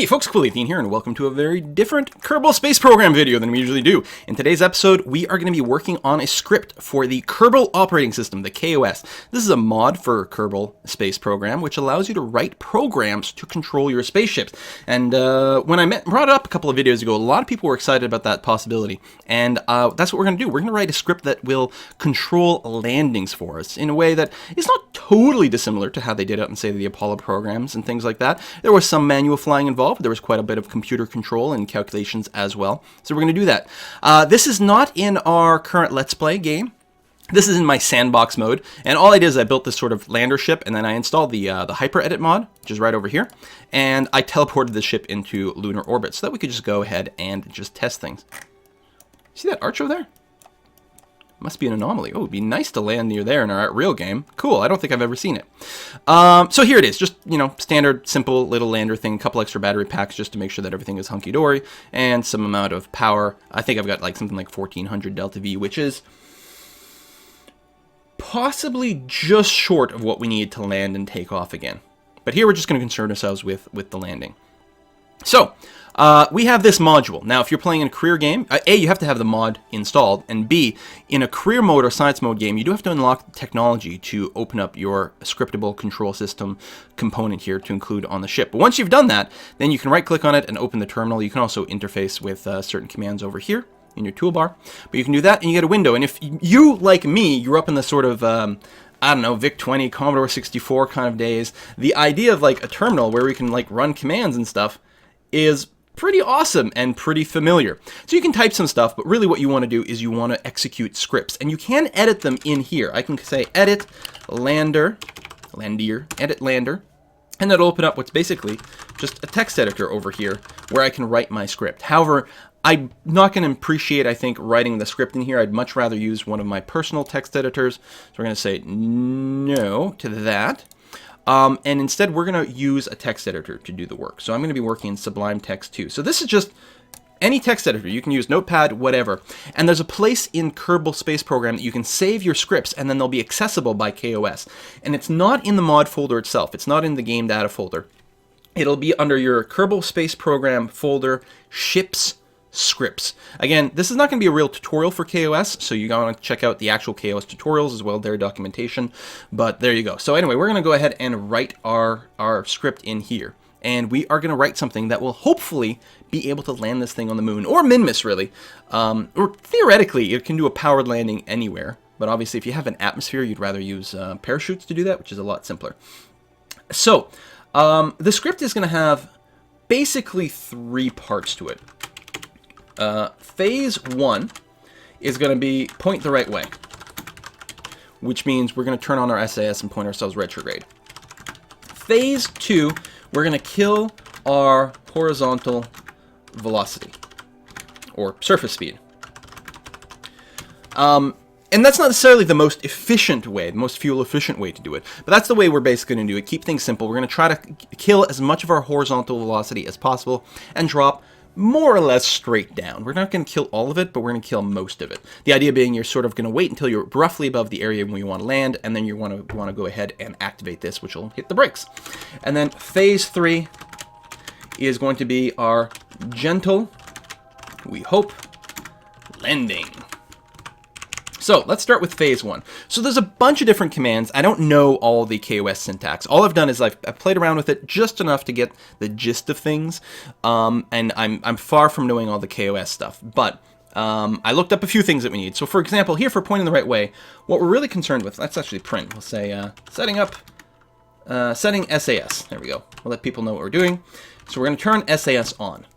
Hey folks, kOS here, and welcome to a very different Kerbal Space Program video than we usually do. In today's episode, we are going to be working on a script for the Kerbal operating system, the kOS. This is a mod for Kerbal Space Program, which allows you to write programs to control your spaceships. And when I brought it up a couple of videos ago, a lot of people were excited about that possibility. And that's what we're going to do. We're going to write a script that will control landings for us in a way that is not totally dissimilar to how they did it in, say, the Apollo programs and things like that. There was some manual flying involved. There was quite a bit of computer control and calculations as well. So we're going to do that. This is not in our current Let's Play game. This is in my sandbox mode. And all I did is I built this sort of lander ship, and then I installed the Hyper Edit mod, which is right over here. And I teleported the ship into lunar orbit so that we could just go ahead and just test things. See that arch over there? Must be an anomaly. Oh, it'd be nice to land near there in our real game. Cool, I don't think I've ever seen it. So here it is, just, you know, standard, simple little lander thing, a couple extra battery packs just to make sure that everything is hunky-dory, and some amount of power. I think I've got like something like 1400 delta V, which is possibly just short of what we need to land and take off again. But here we're just going to concern ourselves with the landing. So, we have this module. Now, if you're playing in a career game, A, you have to have the mod installed, and B, in a career mode or science mode game, you do have to unlock the technology to open up your scriptable control system component here to include on the ship. But once you've done that, then you can right-click on it and open the terminal. You can also interface with certain commands over here in your toolbar. But you can do that, and you get a window. And if you, like me, you're up in the sort of I don't know, VIC-20, Commodore 64 kind of days, the idea of like a terminal where we can like run commands and stuff is pretty awesome and pretty familiar. So you can type some stuff, but really what you want to do is you want to execute scripts, and you can edit them in here. I can say edit lander, edit lander, and that'll open up what's basically just a text editor over here where I can write my script. However, I'm not going to appreciate, I think, writing the script in here. I'd much rather use one of my personal text editors. So we're going to say no to that. And instead, we're going to use a text editor to do the work. So I'm going to be working in Sublime Text 2. So this is just any text editor. You can use Notepad, whatever. And there's a place in Kerbal Space Program that you can save your scripts, and then they'll be accessible by kOS. And it's not in the mod folder itself. It's not in the game data folder. It'll be under your Kerbal Space Program folder, Ships Scripts. Again, this is not going to be a real tutorial for kOS, so you're going to check out the actual kOS tutorials as well, their documentation, but there you go. So anyway, we're going to go ahead and write our script in here, and we are going to write something that will hopefully be able to land this thing on the moon, or Minmus really, or theoretically it can do a powered landing anywhere, but obviously if you have an atmosphere, you'd rather use parachutes to do that, which is a lot simpler. So the script is going to have basically 3 parts to it. Phase 1 is going to be point the right way, which means we're going to turn on our SAS and point ourselves retrograde. Phase 2, we're going to kill our horizontal velocity, or surface speed. And that's not necessarily the most efficient way, the most fuel-efficient way to do it, but that's the way we're basically going to do it. Keep things simple. We're going to try to kill as much of our horizontal velocity as possible and drop more or less straight down. We're not going to kill all of it, but we're going to kill most of it. The idea being you're sort of going to wait until you're roughly above the area where you want to land, and then you want to go ahead and activate this, which will hit the brakes. And then phase 3 is going to be our gentle, we hope, landing. So let's start with phase 1. So there's a bunch of different commands. I don't know all the kOS syntax. All I've done is I've played around with it just enough to get the gist of things, and I'm far from knowing all the kOS stuff. But I looked up a few things that we need. So for example, here for pointing the right way, what we're really concerned with, let's actually print. We'll say setting SAS. There we go. We'll let people know what we're doing. So we're going to turn SAS on.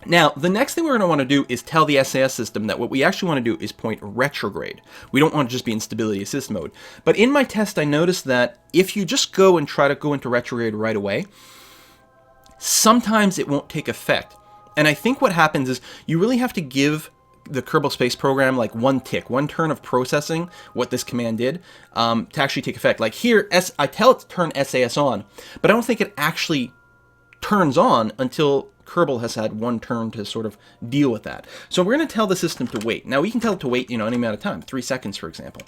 Now, the next thing we're going to want to do is tell the SAS system that what we actually want to do is point retrograde. We don't want to just be in stability assist mode. But in my test, I noticed that if you just go and try to go into retrograde right away, sometimes it won't take effect. And I think what happens is you really have to give the Kerbal Space Program like one turn of processing what this command did to actually take effect. Like here, I tell it to turn SAS on, but I don't think it actually turns on until Kerbal has had one turn to sort of deal with that. So we're going to tell the system to wait. Now we can tell it to wait, any amount of time, 3 seconds, for example.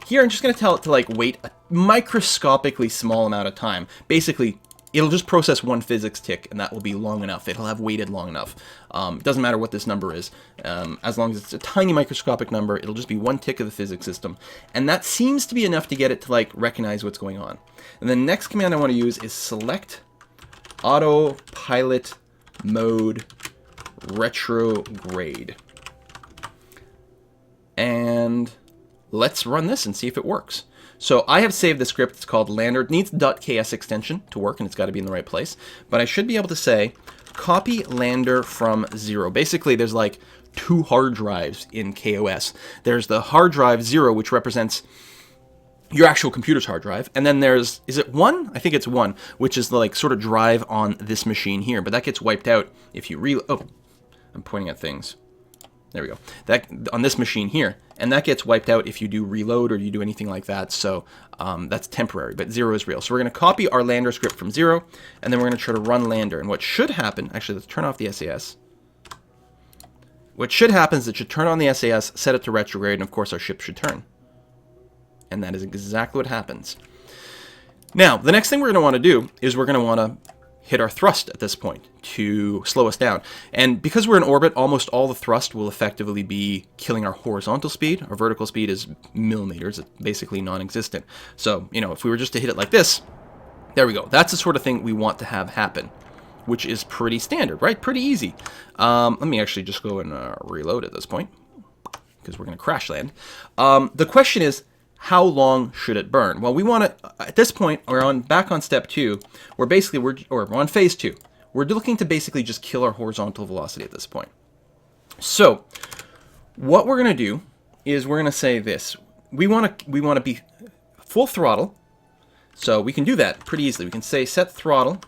Here I'm just going to tell it to like wait a microscopically small amount of time, basically it'll just process one physics tick, and that will be long enough. It'll have waited long enough. It doesn't matter what this number is. As long as it's a tiny microscopic number, it'll just be one tick of the physics system. And that seems to be enough to get it to like recognize what's going on. And the next command I want to use is select autopilot mode retrograde. And let's run this and see if it works. So I have saved the script. It's called lander. It needs the .ks extension to work, and it's got to be in the right place. But I should be able to say copy lander from 0. Basically, there's like 2 hard drives in kOS. There's the hard drive 0, which represents your actual computer's hard drive. And then there's, is it 1? I think it's 1, which is the like sort of drive on this machine here. But that gets wiped out if you oh, I'm pointing at things. There we go. That on this machine here, and that gets wiped out if you do reload or you do anything like that. So that's temporary, but 0 is real. So we're going to copy our lander script from 0, and then we're going to try to run lander. And what should happen, actually, let's turn off the SAS. What should happen is it should turn on the SAS, set it to retrograde, and of course our ship should turn. And that is exactly what happens. Now, the next thing we're going to want to do is we're going to want to hit our thrust at this point to slow us down. And because we're in orbit, almost all the thrust will effectively be killing our horizontal speed. Our vertical speed is millimeters. It's basically non-existent. So, you know, if we were just to hit it like this, there we go. That's the sort of thing we want to have happen, which is pretty standard, right? Pretty easy. Let me actually just go and reload at this point, because we're going to crash land. The question is, how long should it burn? Well, we want to, at this point, we're back on step 2. We're on phase 2. We're looking to basically just kill our horizontal velocity at this point. So, what we're going to do is we're going to say this. We want to be full throttle. So we can do that pretty easily. We can say set throttle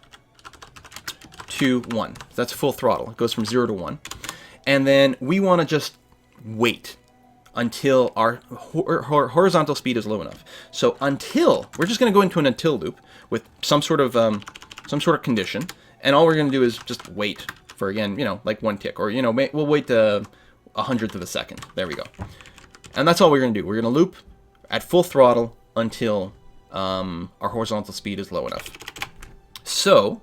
to 1. That's full throttle. It goes from 0 to 1. And then we want to just wait until our horizontal speed is low enough. So until, we're just going to go into an until loop with some sort of condition, and all we're going to do is just wait for, again, you know, like 1 tick, or, you know, we'll wait 1/100th of a second. There we go. And that's all we're going to do. We're going to loop at full throttle until our horizontal speed is low enough. So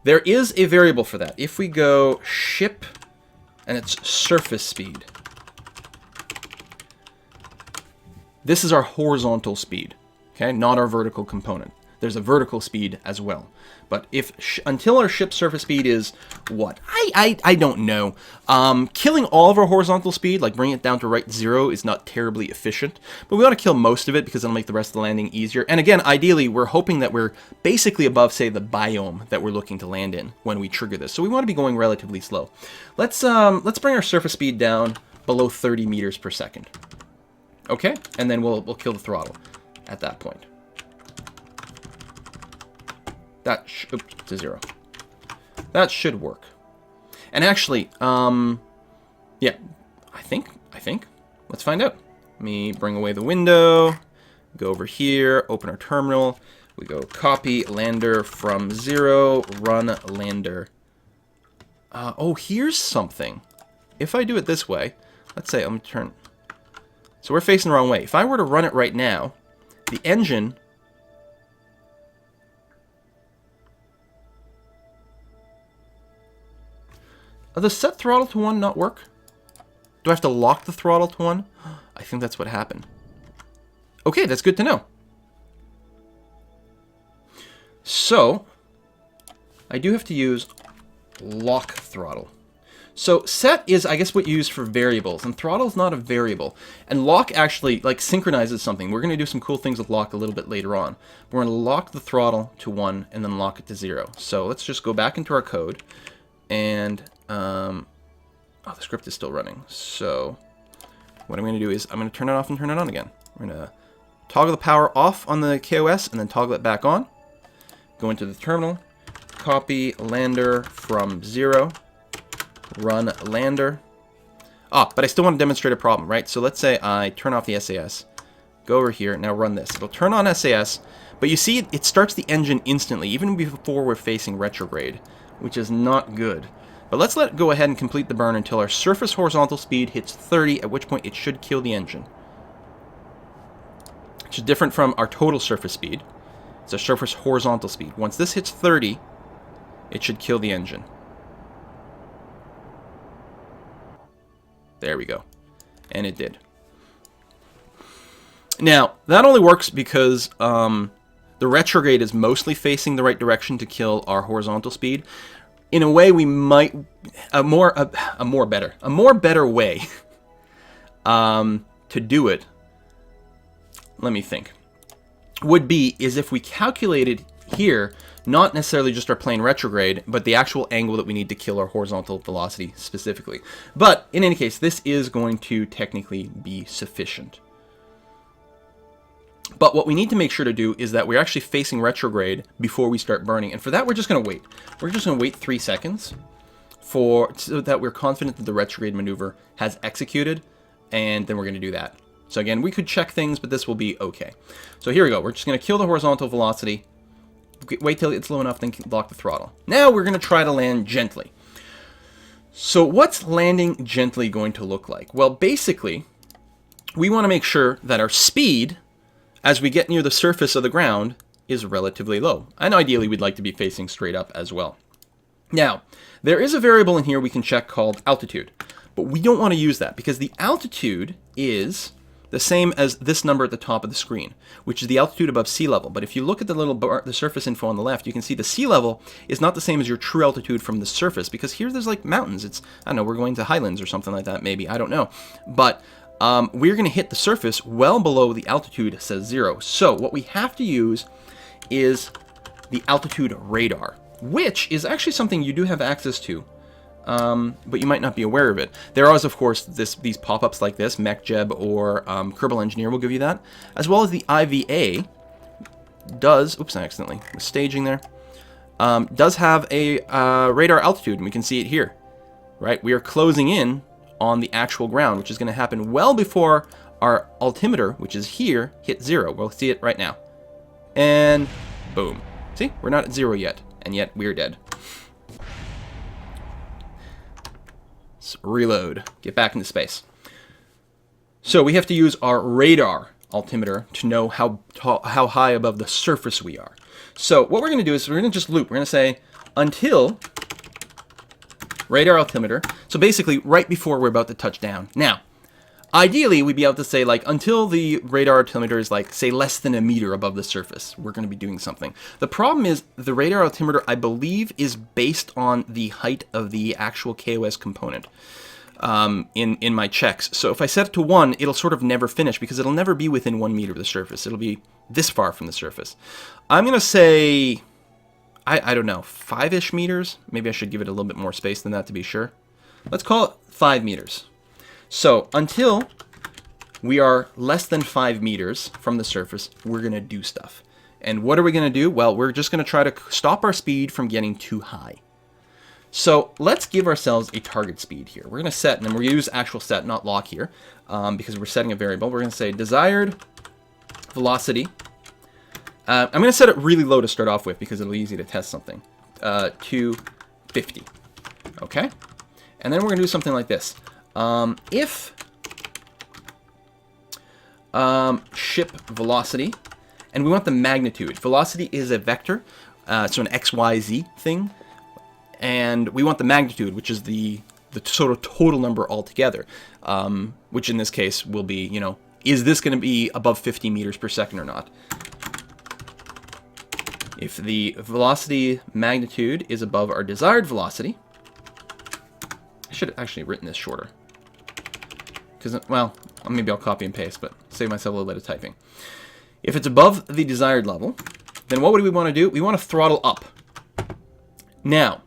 there is a variable for that. If we go ship, and it's surface speed, this is our horizontal speed, okay? Not our vertical component. There's a vertical speed as well. But if until our ship surface speed is what? I don't know. Killing all of our horizontal speed, like bringing it down to right 0, is not terribly efficient. But we want to kill most of it because it'll make the rest of the landing easier. And again, ideally, we're hoping that we're basically above, say, the biome that we're looking to land in when we trigger this. So we want to be going relatively slow. Let's bring our surface speed down below 30 meters per second. Okay, and then we'll kill the throttle at that point. That to 0. That should work. And actually, yeah, I think. Let's find out. Let me bring away the window. Go over here. Open our terminal. We go copy lander from 0. Run lander. Oh, here's something. If I do it this way, let's say I'm turn. So we're facing the wrong way. If I were to run it right now, the engine does the set throttle to 1 not work? Do I have to lock the throttle to 1? I think that's what happened. Okay, that's good to know. So, I do have to use lock throttle. So set is, I guess, what you use for variables, and throttle is not a variable. And lock actually, like, synchronizes something. We're going to do some cool things with lock a little bit later on. We're going to lock the throttle to 1 and then lock it to 0. So let's just go back into our code, and oh, the script is still running. So what I'm going to do is I'm going to turn it off and turn it on again. We're going to toggle the power off on the kOS and then toggle it back on. Go into the terminal, copy lander from 0. Run lander. But I still want to demonstrate a problem, right? So let's say I turn off the SAS. Go over here. Now run this. It'll turn on SAS, but you see it starts the engine instantly, even before we're facing retrograde, which is not good. But let's go ahead and complete the burn until our surface horizontal speed hits 30, at which point it should kill the engine. Which is different from our total surface speed. It's a surface horizontal speed. Once this hits 30, it should kill the engine. There we go. And it did. Now, that only works because the retrograde is mostly facing the right direction to kill our horizontal speed. In a way, we might... A more better way to do it, let me think, is if we calculated here, not necessarily just our plane retrograde, but the actual angle that we need to kill our horizontal velocity specifically. But in any case, this is going to technically be sufficient. But what we need to make sure to do is that we're actually facing retrograde before we start burning. And for that, we're just going to wait. We're just going to wait 3 seconds so that we're confident that the retrograde maneuver has executed. And then we're going to do that. So again, we could check things, but this will be okay. So here we go. We're just going to kill the horizontal velocity. Wait till it's low enough, then lock the throttle. Now we're going to try to land gently. So what's landing gently going to look like? Well, basically, we want to make sure that our speed, as we get near the surface of the ground, is relatively low. And ideally, we'd like to be facing straight up as well. Now, there is a variable in here we can check called altitude. But we don't want to use that because the altitude is the same as this number at the top of the screen, which is the altitude above sea level. But if you look at the little bar, the surface info on the left, you can see the sea level is not the same as your true altitude from the surface, because here there's like mountains. It's, I don't know, we're going to highlands or something like that, maybe. I don't know. But we're going to hit the surface well below the altitude says 0. So what we have to use is the altitude radar, which is actually something you do have access to. But you might not be aware of it. There is, of course, these pop-ups like this. MechJeb or Kerbal Engineer will give you that. As well as the IVA does... Oops, I accidentally was staging there. Does have a radar altitude, and we can see it here. Right? We are closing in on the actual ground, which is going to happen well before our altimeter, which is here, hits 0. We'll see it right now. And boom. See? We're not at 0 yet, and yet we're dead. Reload. Get back into space. So we have to use our radar altimeter to know how high above the surface we are. So what we're going to do is we're going to just loop. We're going to say until radar altimeter. So basically right before we're about to touch down. Now, ideally we'd be able to say like until the radar altimeter is like say less than a meter above the surface. We're going to be doing something. The problem is the radar altimeter, I believe, is based on the height of the actual kOS component in my checks. So if I set it to 1, it'll sort of never finish because it'll never be within 1 meter of the surface. It'll be this far from the surface. I'm going to say, I don't know, 5-ish meters. Maybe I should give it a little bit more space than that to be sure. Let's call it 5 meters. So until we are less than 5 meters from the surface, we're going to do stuff. And what are we going to do? Well, we're just going to try to stop our speed from getting too high. So let's give ourselves a target speed here. We're going to set, and then we're going to use actual set, not lock here, because we're setting a variable. We're going to say desired velocity. I'm going to set it really low to start off with because it'll be easy to test something. To 50. Okay? And then we're going to do something like this. If ship velocity, and we want the magnitude. Velocity is a vector, so an XYZ thing, and we want the magnitude, which is the sort of total number altogether, which in this case will be, you know, is this going to be above 50 meters per second or not? If the velocity magnitude is above our desired velocity, I should have actually written this shorter. Because, well, maybe I'll copy and paste, but save myself a little bit of typing. If it's above the desired level, then what would we want to do? We want to throttle up. Now,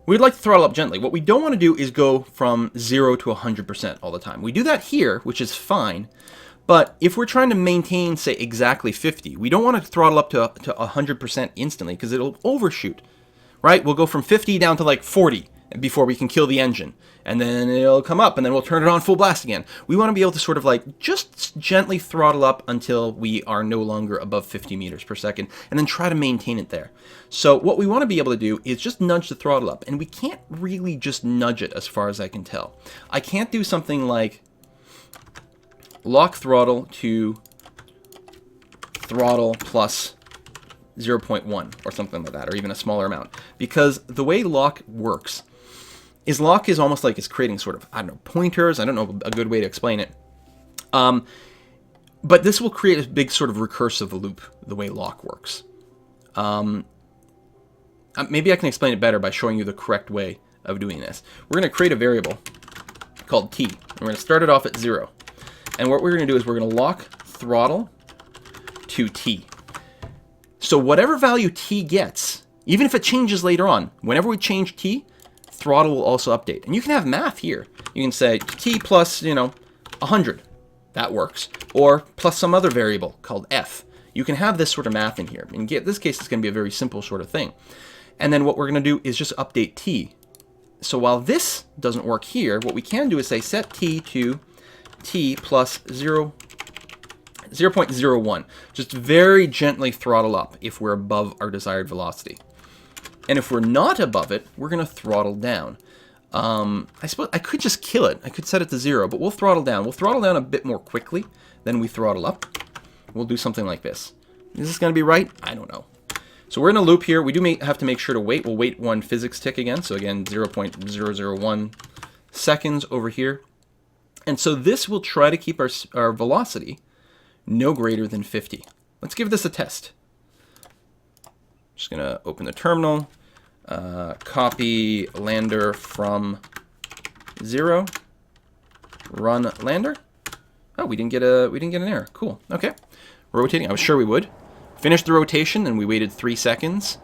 we'd like to throttle up gently. What we don't want to do is go from 0 to 100% all the time. We do that here, which is fine. But if we're trying to maintain, say, exactly 50, we don't want to throttle up to 100% instantly because it'll overshoot, right? We'll go from 50 down to like 40 before we can kill the engine. And then it'll come up, and then we'll turn it on full blast again. We want to be able to sort of like just gently throttle up until we are no longer above 50 meters per second, and then try to maintain it there. So what we want to be able to do is just nudge the throttle up, and we can't really just nudge it as far as I can tell. I can't do something like lock throttle to throttle plus 0.1 or something like that, or even a smaller amount. Because the way lock works is lock is almost like it's creating sort of, I don't know, pointers. I don't know a good way to explain it. But this will create a big sort of recursive loop, the way lock works. Maybe I can explain it better by showing you the correct way of doing this. We're going to create a variable called t. We're going to start it off at 0. And what we're going to do is we're going to lock throttle to t. So whatever value t gets, even if it changes later on, whenever we change t, throttle will also update. And you can have math here. You can say t plus, 100. That works. Or plus some other variable called f. You can have this sort of math in here. In this case, it's going to be a very simple sort of thing. And then what we're going to do is just update t. So while this doesn't work here, what we can do is say set t to t plus 0.01. Just very gently throttle up if we're above our desired velocity. And if we're not above it, we're going to throttle down. I suppose I could just kill it. I could set it to 0, but we'll throttle down. We'll throttle down a bit more quickly than we throttle up. We'll do something like this. Is this going to be right? I don't know. So we're in a loop here. We do have to make sure to wait. We'll wait one physics tick again. So again, 0.001 seconds over here. And so this will try to keep our velocity no greater than 50. Let's give this a test. Just going to open the terminal, copy lander from 0, run lander. Oh, we didn't get an error. Cool. Okay. Rotating. I was sure we would. Finished the rotation, and we waited 3 seconds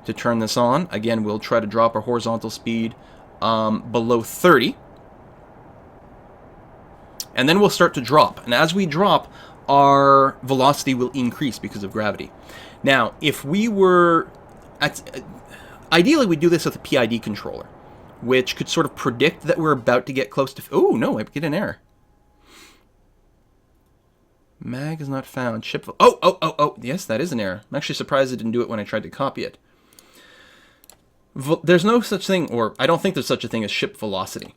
to turn this on. Again, we'll try to drop our horizontal speed below 30. And then we'll start to drop. And as we drop, our velocity will increase because of gravity. Now, if we were... ideally, we'd do this with a PID controller, which could sort of predict that we're about to get close to... Oh, no, I get an error. Mag is not found. Ship... Oh, yes, that is an error. I'm actually surprised it didn't do it when I tried to copy it. There's no such thing, or I don't think there's such a thing as ship velocity.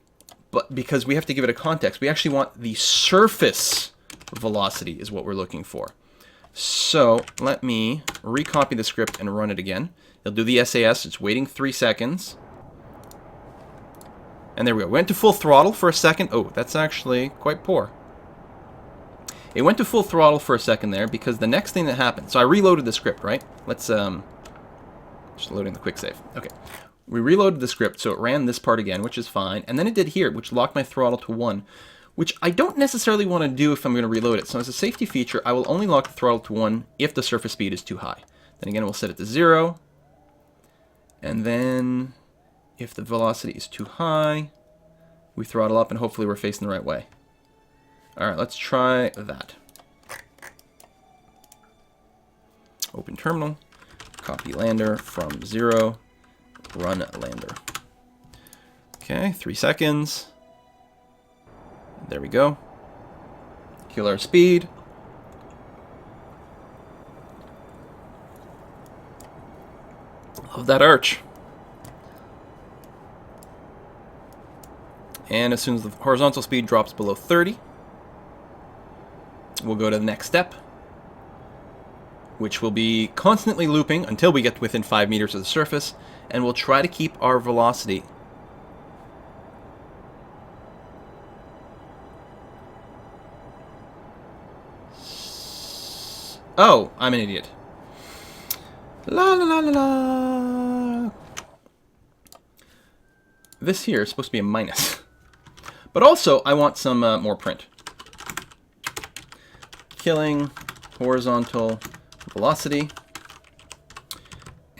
But because we have to give it a context, we actually want the surface velocity is what we're looking for. So let me recopy the script and run it again. It'll do the SAS. It's waiting 3 seconds. And there we go. Went to full throttle for a second. Oh, that's actually quite poor. It went to full throttle for a second there because the next thing that happened... So I reloaded the script, right? Let's... just loading the quick save. Okay. We reloaded the script, so it ran this part again, which is fine. And then it did here, which locked my throttle to 1, which I don't necessarily want to do if I'm going to reload it. So as a safety feature, I will only lock the throttle to 1 if the surface speed is too high. Then again, we'll set it to 0. And then if the velocity is too high, we throttle up and hopefully we're facing the right way. All right, let's try that. Open terminal, copy lander from 0, run lander. Okay, 3 seconds. There we go. Kill our speed. Love that arch. And as soon as the horizontal speed drops below 30, we'll go to the next step, which will be constantly looping until we get within 5 meters of the surface, and we'll try to keep our velocity Oh, I'm an idiot. La la la la la. This here is supposed to be a minus. But also, I want some more print. Killing horizontal velocity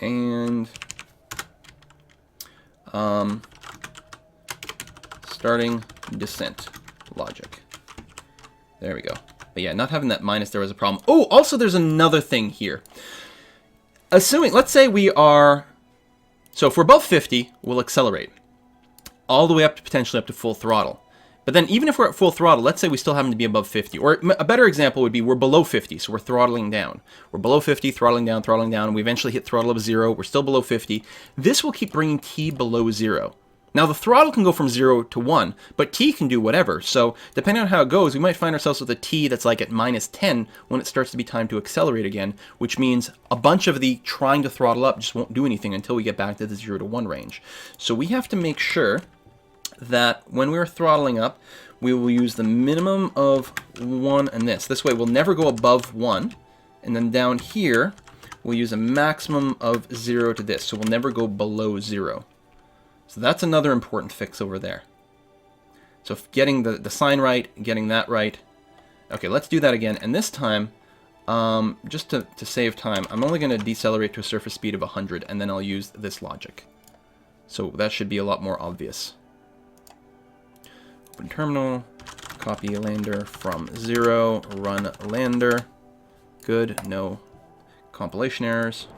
and starting descent logic. There we go. But yeah, not having that minus there was a problem. Oh, also there's another thing here. Assuming, let's say we are, so if we're above 50, we'll accelerate all the way up to potentially up to full throttle. But then even if we're at full throttle, let's say we still happen to be above 50. Or a better example would be we're below 50, so we're throttling down. We're below 50, throttling down, and we eventually hit throttle of 0. We're still below 50. This will keep bringing T below 0. Now the throttle can go from 0 to 1, but T can do whatever. So depending on how it goes, we might find ourselves with a T that's like at -10 when it starts to be time to accelerate again, which means a bunch of the trying to throttle up just won't do anything until we get back to the 0 to 1 range. So we have to make sure that when we're throttling up, we will use the minimum of 1 and this. This way we'll never go above 1. And then down here, we'll use a maximum of 0 to this. So we'll never go below 0. So that's another important fix over there. So getting the sign right, getting that right. Okay, let's do that again. And this time, just to save time, I'm only going to decelerate to a surface speed of 100, and then I'll use this logic. So that should be a lot more obvious. Open terminal, copy lander from 0, run lander. Good, no compilation errors.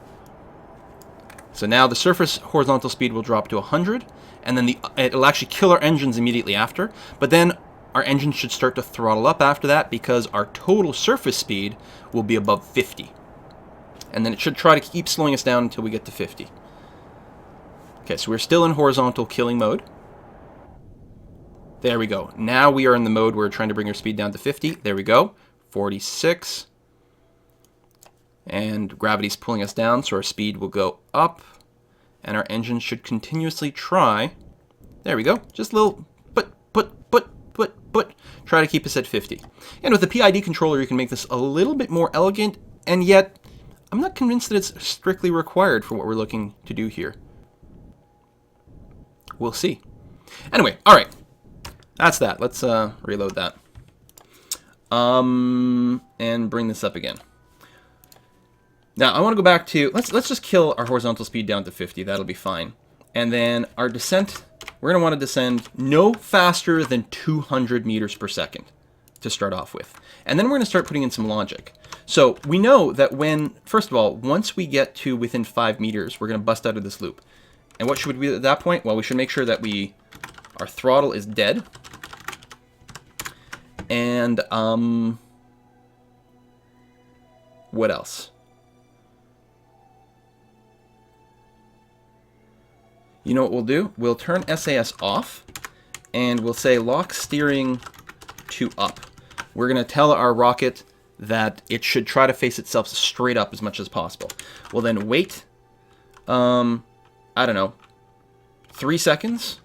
So now the surface horizontal speed will drop to 100, and then it'll actually kill our engines immediately after, but then our engine should start to throttle up after that because our total surface speed will be above 50. And then it should try to keep slowing us down until we get to 50. Okay, so we're still in horizontal killing mode. There we go. Now we are in the mode where we're trying to bring our speed down to 50. There we go. 46. And gravity's pulling us down, so our speed will go up. And our engine should continuously try. There we go. Just a little try to keep us at 50. And with the PID controller, you can make this a little bit more elegant, and yet I'm not convinced that it's strictly required for what we're looking to do here. We'll see. Anyway, all right. That's that. Let's reload that. And bring this up again. Now, I want to go back to, let's just kill our horizontal speed down to 50. That'll be fine. And then our descent, we're going to want to descend no faster than 200 meters per second to start off with. And then we're going to start putting in some logic. So we know that first of all, once we get to within 5 meters, we're going to bust out of this loop. And what should we do at that point? Well, we should make sure that our throttle is dead. And what else? You know what we'll do? We'll turn SAS off, and we'll say lock steering to up. We're going to tell our rocket that it should try to face itself straight up as much as possible. We'll then wait, I don't know, 3 seconds.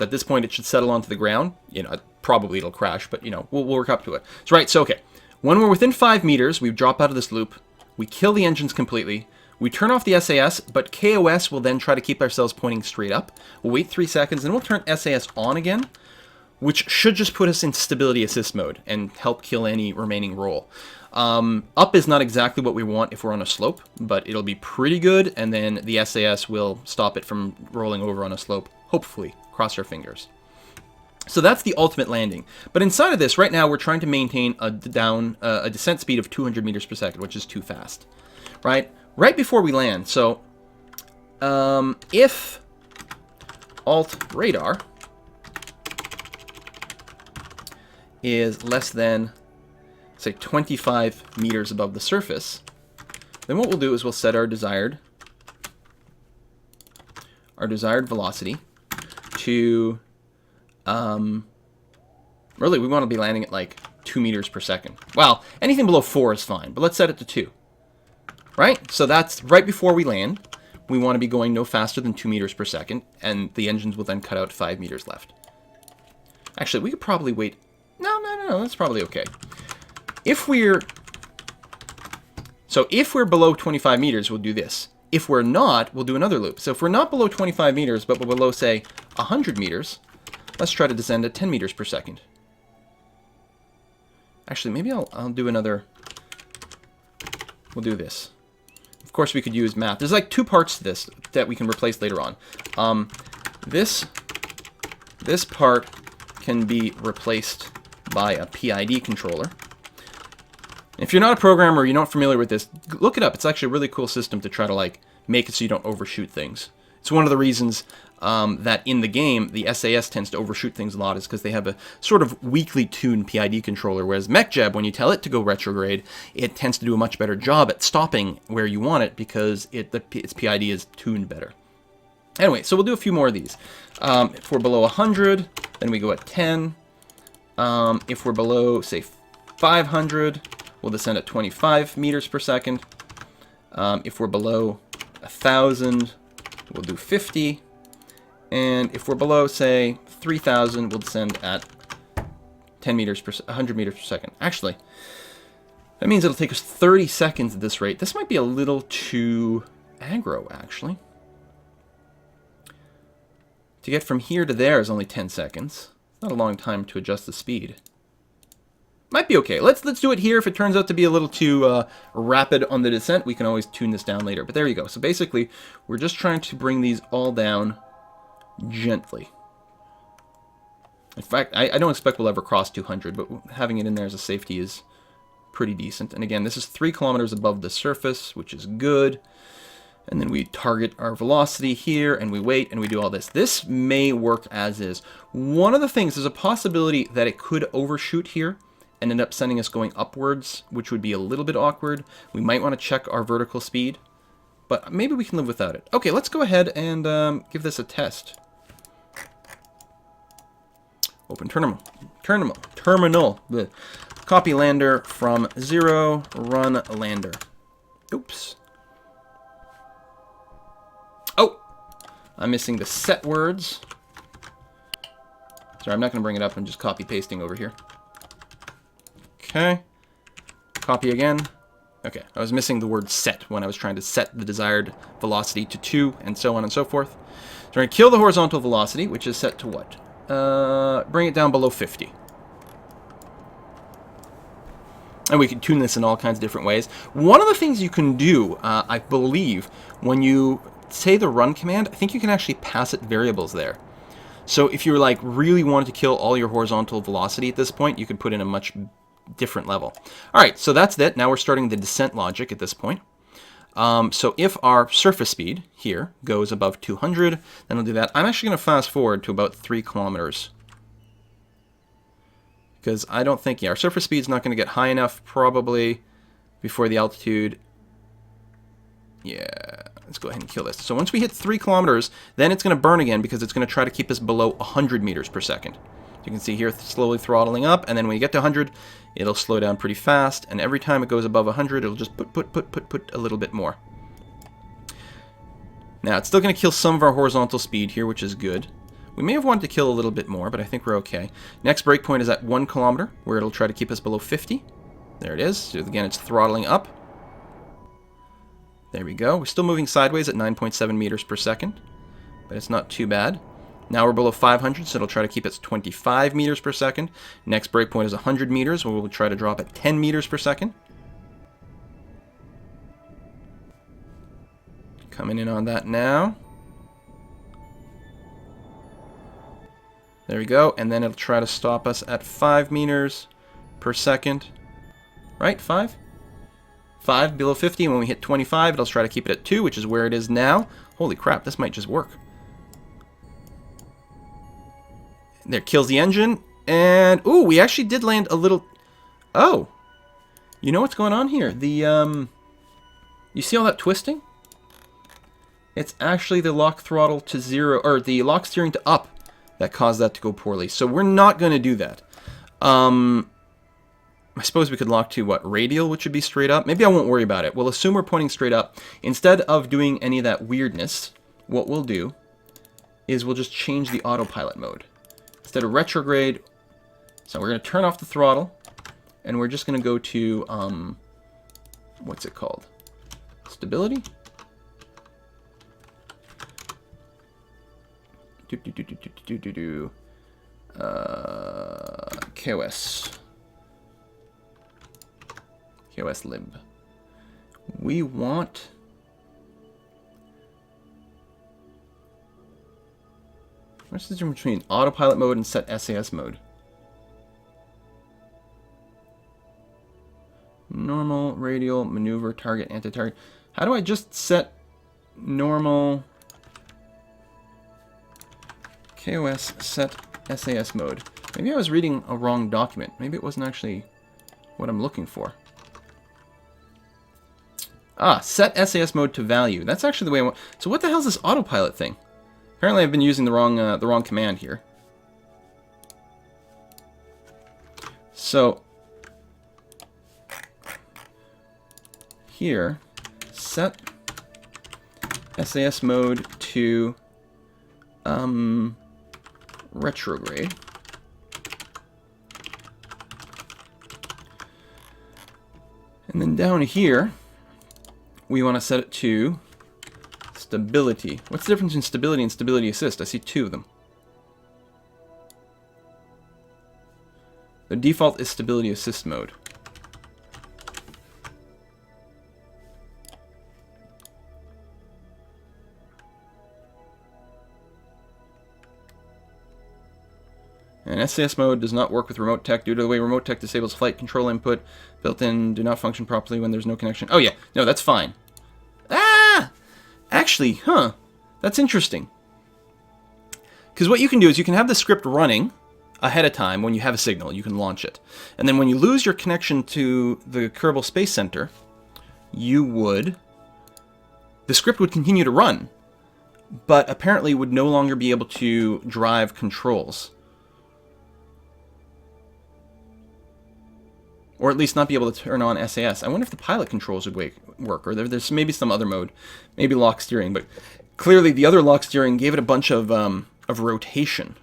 At this point, it should settle onto the ground. You know, probably it'll crash, but, you know, we'll work up to it. So, right, so, okay. When we're within 5 meters, we drop out of this loop. We kill the engines completely. We turn off the SAS, but kOS will then try to keep ourselves pointing straight up. We'll wait 3 seconds, and we'll turn SAS on again, which should just put us in stability assist mode and help kill any remaining roll. Up is not exactly what we want if we're on a slope, but it'll be pretty good, and then the SAS will stop it from rolling over on a slope, hopefully. Cross our fingers. So that's the ultimate landing. But inside of this, right now, we're trying to maintain a descent speed of 200 meters per second, which is too fast, right? Right before we land, so if alt radar is less than, say, 25 meters above the surface, then what we'll do is we'll set our desired velocity to, really, we want to be landing at like 2 meters per second. Well, anything below 4 is fine, but let's set it to 2. Right? So that's right before we land. We want to be going no faster than 2 meters per second, and the engines will then cut out 5 meters left. Actually, we could probably wait. No, that's probably okay. If we're below 25 meters, we'll do this. If we're not, we'll do another loop. So if we're not below 25 meters, but we're below, say, 100 meters, let's try to descend at 10 meters per second. Actually, maybe I'll do another. We'll do this. Of course, we could use math. There's like 2 parts to this that we can replace later on. This part can be replaced by a PID controller. If you're not a programmer or you're not familiar with this, look it up. It's actually a really cool system to try to like make it so you don't overshoot things. It's one of the reasons that in the game, the SAS tends to overshoot things a lot is because they have a sort of weakly tuned PID controller, whereas MechJeb, when you tell it to go retrograde, it tends to do a much better job at stopping where you want it because its PID is tuned better. Anyway, so we'll do a few more of these. If we're below 100, then we go at 10. If we're below, say, 500, we'll descend at 25 meters per second. If we're below 1,000, we'll do 50. And if we're below, say, 3,000, we'll descend at 100 meters per second. Actually, that means it'll take us 30 seconds at this rate. This might be a little too aggro, actually. To get from here to there is only 10 seconds. It's not a long time to adjust the speed. Might be okay. Let's do it here. If it turns out to be a little too rapid on the descent, we can always tune this down later. But there you go. So basically, we're just trying to bring these all down gently. In fact, I don't expect we'll ever cross 200, but having it in there as a safety is pretty decent. And again, this is 3 kilometers above the surface, which is good. And then we target our velocity here, and we wait, and we do all this. This may work as is. One of the things, there's a possibility that it could overshoot here and end up sending us going upwards, which would be a little bit awkward. We might want to check our vertical speed, but maybe we can live without it. Okay, let's go ahead and give this a test. Open terminal. Blech. Copy lander from 0, run lander. Oops. Oh, I'm missing the set words. Sorry, I'm not going to bring it up. I'm just copy pasting over here. Okay. Copy again. Okay, I was missing the word set when I was trying to set the desired velocity to 2 and so on and so forth. So we're going to kill the horizontal velocity, which is set to what? Bring it down below 50. And we can tune this in all kinds of different ways. One of the things you can do, I believe, when you say the run command, I think you can actually pass it variables there. So if you're like really wanted to kill all your horizontal velocity at this point, you could put in a much different level. All right, so that's it. Now we're starting the descent logic at this point. So if our surface speed here goes above 200, then we'll do that. I'm actually going to fast forward to about 3 kilometers. Because I don't think, yeah, our surface speed's not going to get high enough probably before the altitude. Yeah, let's go ahead and kill this. So once we hit 3 kilometers, then it's going to burn again because it's going to try to keep us below 100 meters per second. You can see here slowly throttling up, and then when you get to 100, it'll slow down pretty fast, and every time it goes above 100, it'll just put a little bit more. Now, it's still going to kill some of our horizontal speed here, which is good. We may have wanted to kill a little bit more, but I think we're okay. Next breakpoint is at 1 kilometer, where it'll try to keep us below 50. There it is. So again, it's throttling up. There we go. We're still moving sideways at 9.7 meters per second, but it's not too bad. Now we're below 500, so it'll try to keep us 25 meters per second. Next breakpoint is 100 meters, where we'll try to drop at 10 meters per second. Coming in on that now. There we go, and then it'll try to stop us at 5 meters per second. Right, 5? 5 below 50, and when we hit 25, it'll try to keep it at 2, which is where it is now. Holy crap, this might just work. There, kills the engine, and ooh, we actually did land a little. Oh, you know what's going on here? The you see all that twisting? It's actually the lock throttle to 0, or the lock steering to up, that caused that to go poorly. So we're not going to do that. I suppose we could lock to what, radial, which would be straight up. Maybe I won't worry about it. We'll assume we're pointing straight up. Instead of doing any of that weirdness, what we'll do is we'll just change the autopilot mode. Instead of retrograde, so we're going to turn off the throttle, and we're just going to go to, what's it called? Stability? kOS. kOS lib. We want... What's the difference between autopilot mode and set SAS mode? Normal, radial, maneuver, target, anti-target. How do I just set normal kOS set SAS mode? Maybe I was reading a wrong document. Maybe it wasn't actually what I'm looking for. Ah, set SAS mode to value. That's actually the way I want. So what the hell is this autopilot thing? Apparently I've been using the wrong command here. So here, set SAS mode to retrograde. And then down here, we want to set it to stability. What's the difference in stability and stability assist? I see two of them. The default is stability assist mode. And SAS mode does not work with remote tech due to the way remote tech disables flight control input. Built-in do not function properly when there's no connection. Oh yeah, no, that's fine. Ah! Actually, huh. That's interesting. Because what you can do is you can have the script running ahead of time when you have a signal. You can launch it. And then when you lose your connection to the Kerbal Space Center, the script would continue to run, but apparently would no longer be able to drive controls. Or at least not be able to turn on SAS. I wonder if the pilot controls would work, or there's maybe some other mode, maybe lock steering. But clearly, the other lock steering gave it a bunch of rotation,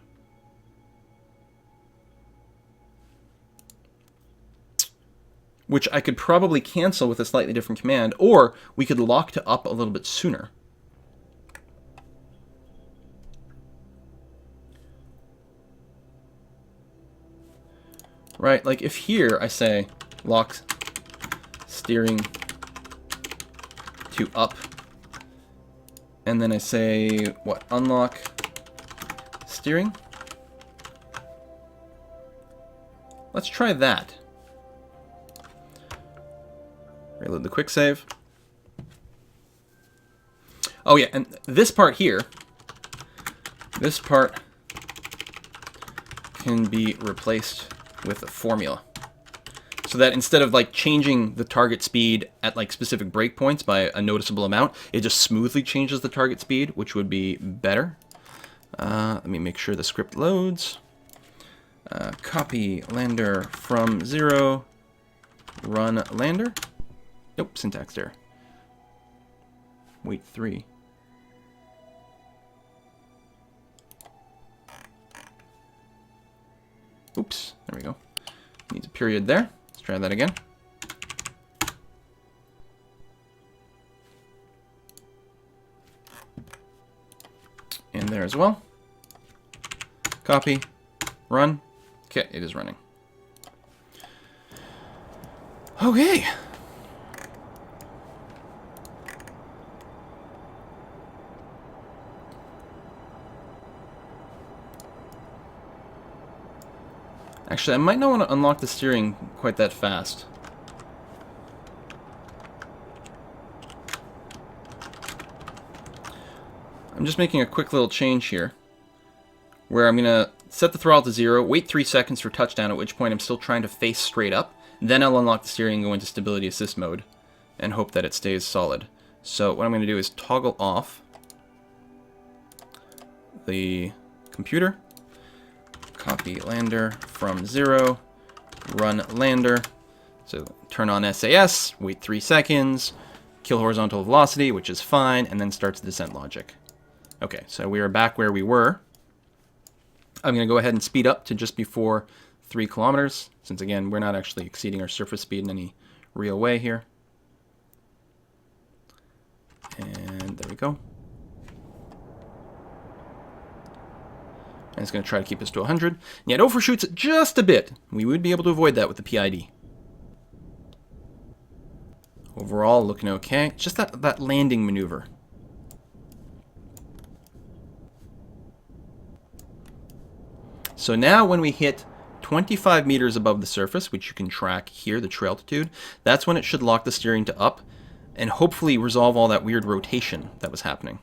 which I could probably cancel with a slightly different command, or we could lock to up a little bit sooner. Right, like if here I say lock steering to up, and then I say, what, unlock steering? Let's try that. Reload the quick save. Oh yeah, and this part here, this part can be replaced with a formula. So that instead of like changing the target speed at like specific breakpoints by a noticeable amount, it just smoothly changes the target speed, which would be better. Let me make sure the script loads. Copy lander from 0, run lander. Nope, syntax error. Wait 3. Oops, there we go. Needs a period there. Let's try that again. And there as well. Copy, run. Okay, it is running. Okay. Actually, I might not want to unlock the steering quite that fast. I'm just making a quick little change here, where I'm going to set the throttle to 0, wait 3 seconds for touchdown, at which point I'm still trying to face straight up. Then I'll unlock the steering and go into stability assist mode, and hope that it stays solid. So what I'm going to do is toggle off the computer. Copy lander from 0, run lander. So turn on SAS, wait 3 seconds, kill horizontal velocity, which is fine, and then starts the descent logic. Okay, so we are back where we were. I'm going to go ahead and speed up to just before 3 kilometers, since again, we're not actually exceeding our surface speed in any real way here. And there we go. And it's going to try to keep us to 100. And yet overshoots it just a bit. We would be able to avoid that with the PID. Overall, looking okay. Just that landing maneuver. So now when we hit 25 meters above the surface, which you can track here, the true altitude, that's when it should lock the steering to up and hopefully resolve all that weird rotation that was happening.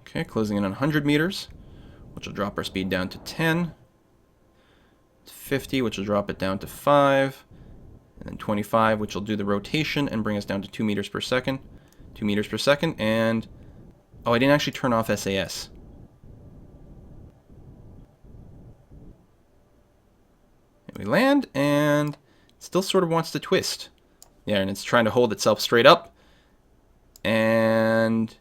Okay, closing in on 100 meters, which will drop our speed down to 10, 50, which will drop it down to 5. And then 25, which will do the rotation and bring us down to 2 meters per second. 2 meters per second, and... oh, I didn't actually turn off SAS. And we land, and it still sort of wants to twist. Yeah, and it's trying to hold itself straight up. And...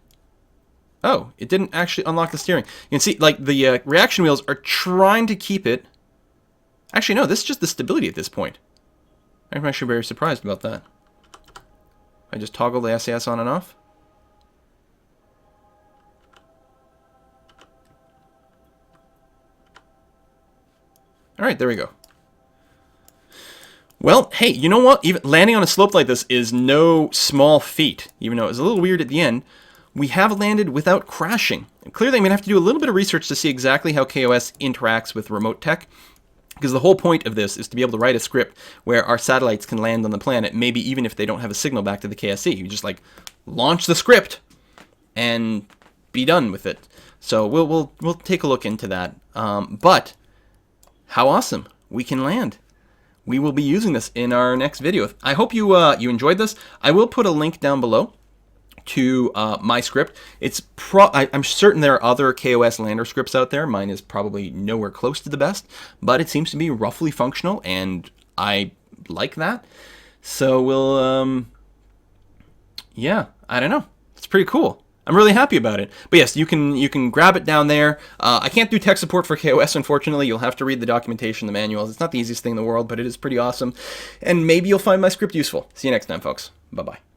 oh, it didn't actually unlock the steering. You can see, like, the reaction wheels are trying to keep it... actually, no, this is just the stability at this point. I'm actually very surprised about that. I just toggle the SAS on and off. Alright, there we go. Well, hey, you know what? Even landing on a slope like this is no small feat. Even though it was a little weird at the end, we have landed without crashing. And clearly, I'm going to have to do a little bit of research to see exactly how kOS interacts with remote tech. Because the whole point of this is to be able to write a script where our satellites can land on the planet, maybe even if they don't have a signal back to the KSC. You just, like, launch the script and be done with it. So we'll take a look into that. But how awesome we can land. We will be using this in our next video. I hope you you enjoyed this. I will put a link down below to my script. I'm certain there are other kOS lander scripts out there. Mine is probably nowhere close to the best, but it seems to be roughly functional, and I like that. So we'll, yeah, I don't know. It's pretty cool. I'm really happy about it. But yes, you can grab it down there. I can't do tech support for kOS, unfortunately. You'll have to read the documentation, the manuals. It's not the easiest thing in the world, but it is pretty awesome. And maybe you'll find my script useful. See you next time, folks. Bye-bye.